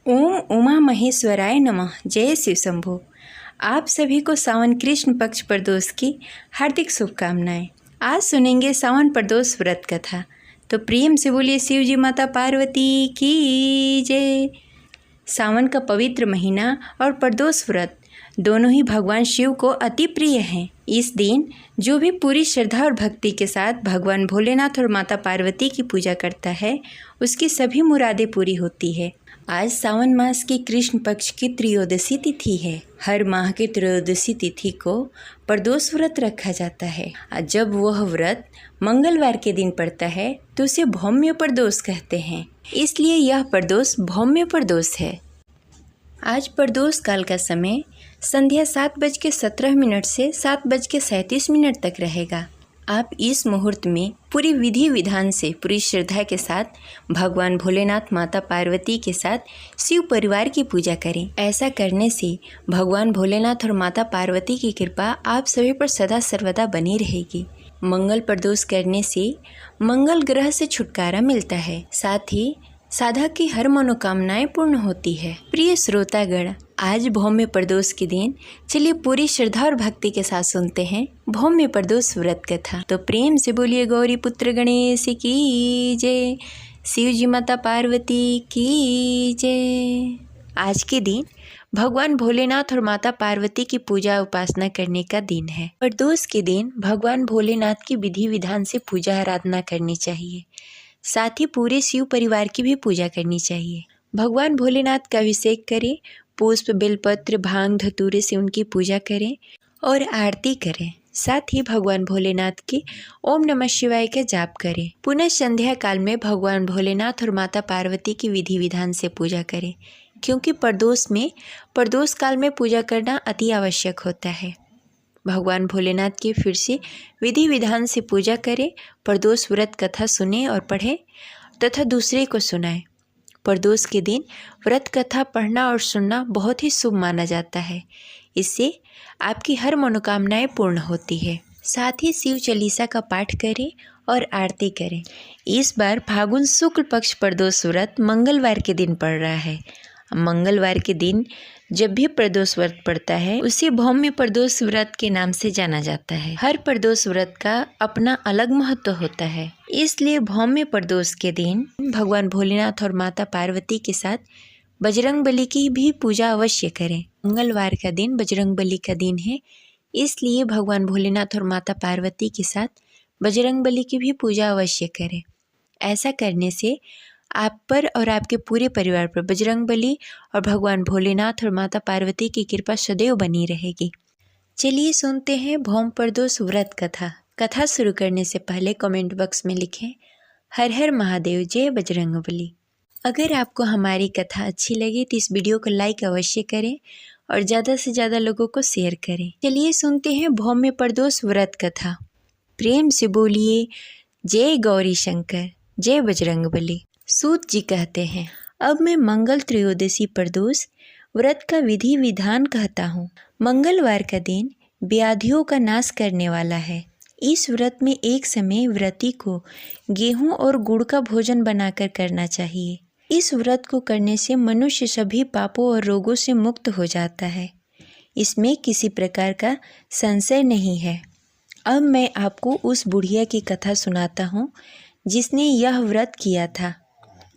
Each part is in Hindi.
ओम उमा महेश्वराय नमः। जय शिव शंभो। आप सभी को सावन कृष्ण पक्ष प्रदोष की हार्दिक शुभकामनाएं। आज सुनेंगे सावन प्रदोष व्रत कथा, तो प्रेम से बोलिए शिव जी माता पार्वती की जय। सावन का पवित्र महीना और प्रदोष व्रत दोनों ही भगवान शिव को अति प्रिय हैं। इस दिन जो भी पूरी श्रद्धा और भक्ति के साथ भगवान भोलेनाथ और माता पार्वती की पूजा करता है, उसकी सभी मुरादें पूरी होती है। आज सावन मास की कृष्ण पक्ष की त्रयोदशी तिथि है। हर माह की त्रयोदशी तिथि को प्रदोष व्रत रखा जाता है। जब वह व्रत मंगलवार के दिन पड़ता है तो उसे भौम्य प्रदोष कहते हैं, इसलिए यह प्रदोष भौम्य प्रदोष है। आज प्रदोष काल का समय संध्या 7:17 से 7:37 तक रहेगा। आप इस मुहूर्त में पूरी विधि विधान से पूरी श्रद्धा के साथ भगवान भोलेनाथ माता पार्वती के साथ शिव परिवार की पूजा करें। ऐसा करने से भगवान भोलेनाथ और माता पार्वती की कृपा आप सभी पर सदा सर्वदा बनी रहेगी। मंगल प्रदोष करने से मंगल ग्रह से छुटकारा मिलता है, साथ ही साधक की हर मनोकामनाएं पूर्ण होती है। प्रिय श्रोतागण, आज भौम्य प्रदोष के दिन चलिए पूरी श्रद्धा और भक्ति के साथ सुनते हैं भौम्य प्रदोष व्रत कथा। तो प्रेम से बोलिए गौरी पुत्र गणेश की जय, शिव जी माता पार्वती की जय। आज के दिन भगवान भोलेनाथ और माता पार्वती की पूजा उपासना करने का दिन है। प्रदोष के दिन भगवान भोलेनाथ की विधि विधान से पूजा आराधना करनी चाहिए, साथ ही पूरे शिव परिवार की भी पूजा करनी चाहिए। भगवान भोलेनाथ का अभिषेक करें, पुष्प बेलपत्र भांग धतूरे से उनकी पूजा करें और आरती करें। साथ ही भगवान भोलेनाथ के ओम नमः शिवाय का जाप करें। पुनः संध्या काल में भगवान भोलेनाथ और माता पार्वती की विधि विधान से पूजा करें, क्योंकि प्रदोष काल में पूजा करना अति आवश्यक होता है। भगवान भोलेनाथ की फिर से विधि विधान से पूजा करें। प्रदोष व्रत कथा सुने और पढ़ें तथा दूसरे को सुनाएं। प्रदोष के दिन व्रत कथा पढ़ना और सुनना बहुत ही शुभ माना जाता है। इससे आपकी हर मनोकामनाएं पूर्ण होती है। साथ ही शिव चालीसा का पाठ करें और आरती करें। इस बार फागुन शुक्ल पक्ष प्रदोष व्रत मंगलवार के दिन पड़ रहा है। मंगलवार के दिन जब भी प्रदोष व्रत पड़ता है उसे भौम्य प्रदोष व्रत के नाम से जाना जाता है। हर प्रदोष व्रत का अपना अलग महत्व होता है, इसलिए भौम्य प्रदोष के दिन भगवान भोलेनाथ और माता पार्वती के साथ बजरंग बली की भी पूजा अवश्य करें। मंगलवार का दिन बजरंग बली का दिन है, इसलिए भगवान भोलेनाथ और माता पार्वती के साथ बजरंग बली की भी पूजा अवश्य करें। ऐसा करने से आप पर और आपके पूरे परिवार पर बजरंग बली और भगवान भोलेनाथ और माता पार्वती की कृपा सदैव बनी रहेगी। चलिए सुनते हैं भौम प्रदोष व्रत कथा। कथा शुरू करने से पहले कमेंट बॉक्स में लिखें हर हर महादेव, जय बजरंग बली। अगर आपको हमारी कथा अच्छी लगे तो इस वीडियो को लाइक अवश्य करें और ज़्यादा से ज़्यादा लोगों को शेयर करें। चलिए सुनते हैं भौम्य प्रदोष व्रत कथा। प्रेम से बोलिए जय गौरी शंकर, जय बजरंग बली। सूत जी कहते हैं, अब मैं मंगल त्रयोदशी प्रदोष व्रत का विधि विधान कहता हूँ। मंगलवार का दिन व्याधियों का नाश करने वाला है। इस व्रत में एक समय व्रती को गेहूं और गुड़ का भोजन बनाकर करना चाहिए। इस व्रत को करने से मनुष्य सभी पापों और रोगों से मुक्त हो जाता है। इसमें किसी प्रकार का संशय नहीं है। अब मैं आपको उस बुढ़िया की कथा सुनाता हूँ जिसने यह व्रत किया था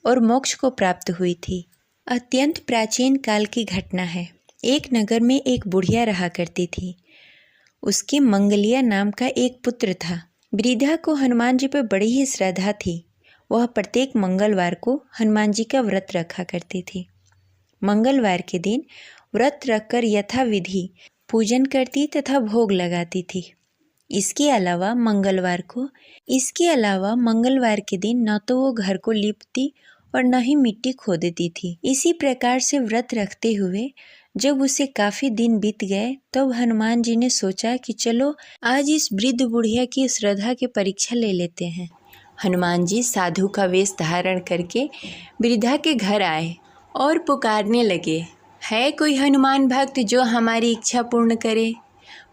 और मोक्ष को प्राप्त हुई थी। अत्यंत प्राचीन काल की घटना है। एक नगर में एक बुढ़िया रहा करती थी। उसके मंगलिया नाम का एक पुत्र था। वृद्धा को हनुमान जी पर बड़ी ही श्रद्धा थी। वह प्रत्येक मंगलवार को हनुमान जी का व्रत रखा करती थी। मंगलवार के दिन व्रत रखकर यथाविधि पूजन करती तथा भोग लगाती थी। इसके अलावा मंगलवार के दिन न तो वो घर को लीपती और न ही मिट्टी खोदती थी। इसी प्रकार से व्रत रखते हुए जब उसे काफ़ी दिन बीत गए तब हनुमान जी ने सोचा कि चलो आज इस वृद्ध बुढ़िया की श्रद्धा की परीक्षा ले लेते हैं। हनुमान जी साधु का वेश धारण करके वृद्धा के घर आए और पुकारने लगे, है कोई हनुमान भक्त जो हमारी इच्छा पूर्ण करे?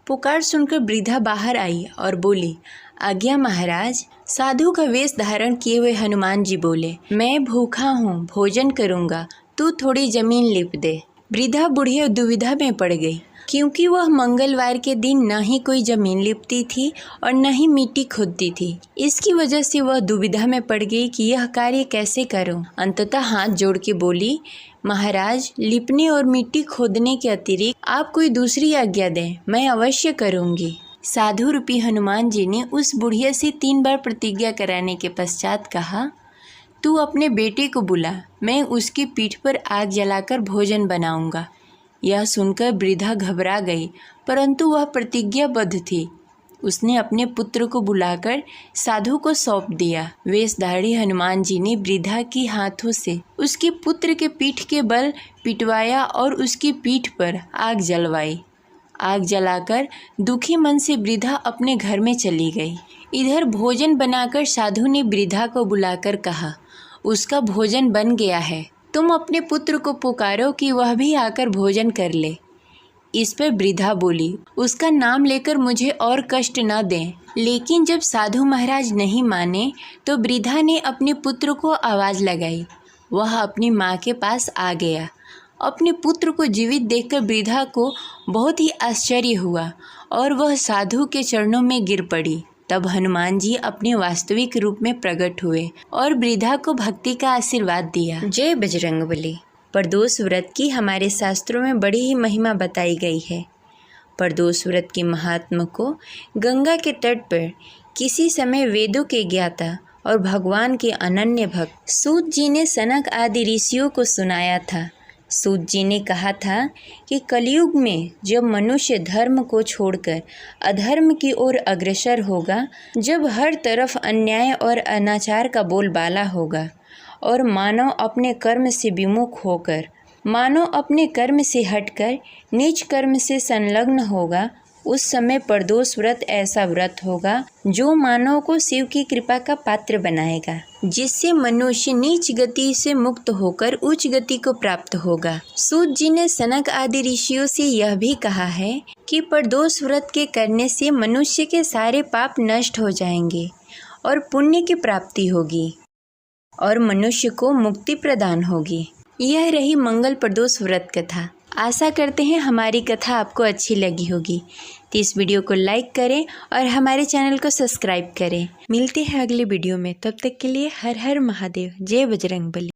पुकार सुनकर वृद्धा बाहर आई और बोली, आज्ञा महाराज। साधु का वेश धारण किए हुए हनुमान जी बोले, मैं भूखा हूँ, भोजन करूँगा, तू थोड़ी जमीन लिप दे। वृद्धा बुढ़िया दुविधा में पड़ गई, क्योंकि वह मंगलवार के दिन न ही कोई जमीन लिपती थी और न ही मिट्टी खोदती थी। इसकी वजह से वह दुविधा में पड़ गई कि यह कार्य कैसे करूं। अंततः हाथ जोड़ के बोली, महाराज, लिपने और मिट्टी खोदने के अतिरिक्त आप कोई दूसरी आज्ञा दें, मैं अवश्य करूंगी। साधु रूपी हनुमान जी ने उस बुढ़िया से 3 बार प्रतिज्ञा कराने के पश्चात कहा, तू अपने बेटे को बुला, मैं उसकी पीठ पर आग जलाकर भोजन बनाऊंगा। यह सुनकर वृद्धा घबरा गई, परंतु वह प्रतिज्ञाबद्ध थी। उसने अपने पुत्र को बुलाकर साधु को सौंप दिया। वेशधारी हनुमान जी ने वृद्धा की हाथों से उसके पुत्र के पीठ के बल पिटवाया और उसकी पीठ पर आग जलवाई। आग जलाकर दुखी मन से वृद्धा अपने घर में चली गई। इधर भोजन बनाकर साधु ने वृद्धा को बुलाकर कहा, उसका भोजन बन गया है, तुम अपने पुत्र को पुकारो कि वह भी आकर भोजन कर ले। इस पर वृद्धा बोली, उसका नाम लेकर मुझे और कष्ट न दें। लेकिन जब साधु महाराज नहीं माने तो वृद्धा ने अपने पुत्र को आवाज़ लगाई। वह अपनी माँ के पास आ गया। अपने पुत्र को जीवित देखकर वृद्धा को बहुत ही आश्चर्य हुआ और वह साधु के चरणों में गिर पड़ी। तब हनुमान जी अपने वास्तविक रूप में प्रकट हुए और वृद्धा को भक्ति का आशीर्वाद दिया। जय बजरंगबली। प्रदोष व्रत की हमारे शास्त्रों में बड़ी ही महिमा बताई गई है। प्रदोष व्रत के महात्मा को गंगा के तट पर किसी समय वेदों के ज्ञाता और भगवान के अनन्य भक्त सूत जी ने सनक आदि ऋषियों को सुनाया था। सूत जी ने कहा था कि कलयुग में जब मनुष्य धर्म को छोड़कर अधर्म की ओर अग्रसर होगा, जब हर तरफ अन्याय और अनाचार का बोलबाला होगा और मानव अपने कर्म से विमुख होकर, मानव अपने कर्म से हटकर नीच कर्म से संलग्न होगा, उस समय प्रदोष व्रत ऐसा व्रत होगा जो मानव को शिव की कृपा का पात्र बनाएगा, जिससे मनुष्य नीच गति से मुक्त होकर उच्च गति को प्राप्त होगा। सूत जी ने सनक आदि ऋषियों से यह भी कहा है कि प्रदोष व्रत के करने से मनुष्य के सारे पाप नष्ट हो जाएंगे और पुण्य की प्राप्ति होगी और मनुष्य को मुक्ति प्रदान होगी। यह रही मंगल प्रदोष व्रत कथा। आशा करते हैं हमारी कथा आपको अच्छी लगी होगी। तो इस वीडियो को लाइक करें और हमारे चैनल को सब्सक्राइब करें। मिलते हैं अगले वीडियो में, तब तक के लिए हर हर महादेव। जय बजरंगबली।